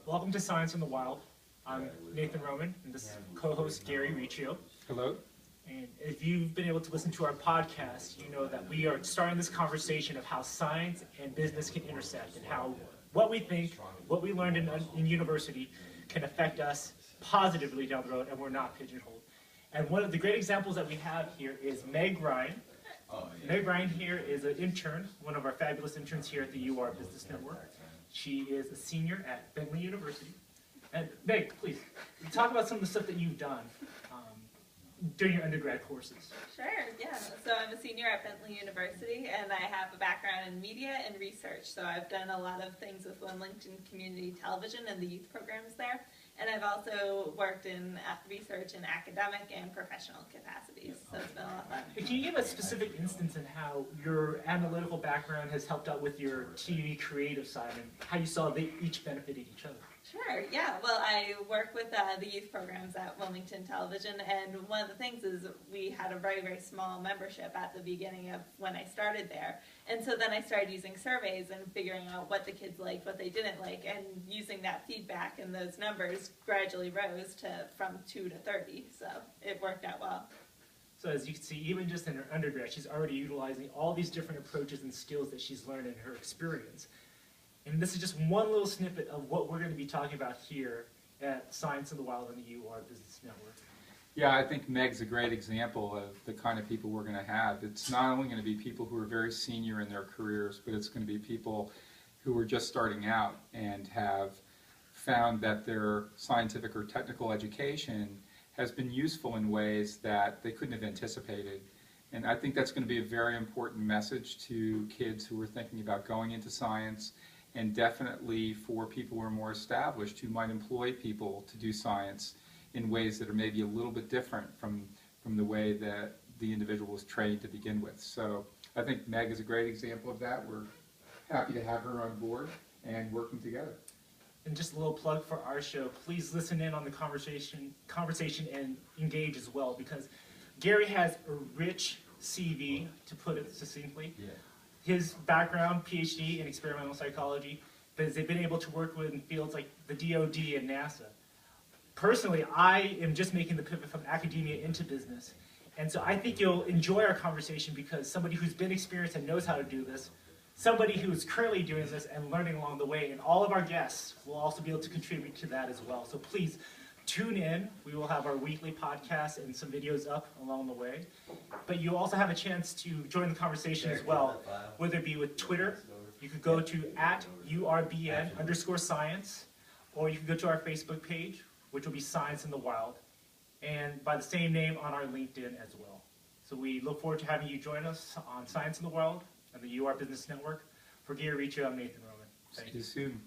Welcome to Science in the Wild. I'm Nathan Roman, and this is co-host Gary Riccio. Hello. And if you've been able to listen to our podcast, you know that we are starting this conversation of how science and business can intersect, and how what we think, what we learned in university can affect us positively down the road, and we're not pigeonholed. And one of the great examples that we have here is Meg Ryan. Meg Ryan here is an intern, one of our fabulous interns here at the UR Business Network. She is a senior at Bentley University. And Meg, please, talk about some of the stuff that you've done during your undergrad courses. Sure, yeah. So I'm a senior at Bentley University, and I have a background in media and research. So I've done a lot of things with Wilmington Community Television and the youth programs there. And I've also worked in research in academic and professional capacities. So it's been a lot of fun. Can you give a specific instance in how your analytical background has helped out with your TV creative side and how you saw they each benefited each other? Sure, yeah. Well, I work with the youth programs at Wilmington Television, and one of the things is we had a very, very small membership at the beginning of when I started there. And so then I started using surveys and figuring out what the kids liked, what they didn't like, and using that feedback, and those numbers gradually rose from 2 to 30, so it worked out well. So as you can see, even just in her undergrad, she's already utilizing all these different approaches and skills that she's learned in her experience. And this is just one little snippet of what we're going to be talking about here at Science in the Wild on the UR Business Network. Yeah, I think Meg's a great example of the kind of people we're going to have. It's not only going to be people who are very senior in their careers, but it's going to be people who are just starting out and have found that their scientific or technical education has been useful in ways that they couldn't have anticipated. And I think that's going to be a very important message to kids who are thinking about going into science, and definitely for people who are more established who might employ people to do science in ways that are maybe a little bit different from the way that the individual was trained to begin with. So I think Meg is a great example of that. We're happy to have her on board and working together. And just a little plug for our show, please listen in on the conversation and engage as well, because Gary has a rich CV, to put it succinctly. Yeah. His background, PhD in experimental psychology, but they've been able to work with in fields like the DoD and NASA. Personally, I am just making the pivot from academia into business. And so I think you'll enjoy our conversation because somebody who's been experienced and knows how to do this, somebody who is currently doing this and learning along the way, and all of our guests will also be able to contribute to that as well. So please tune in. We will have our weekly podcast and some videos up along the way. But you also have a chance to join the conversation as well, whether it be with Twitter. You could go to @URBN_science, or you can go to our Facebook page, which will be Science in the Wild, and by the same name on our LinkedIn as well. So we look forward to having you join us on Science in the Wild and the UR Business Network. For Gary Riccio, I'm Nathan Roman. Thank you. See you soon.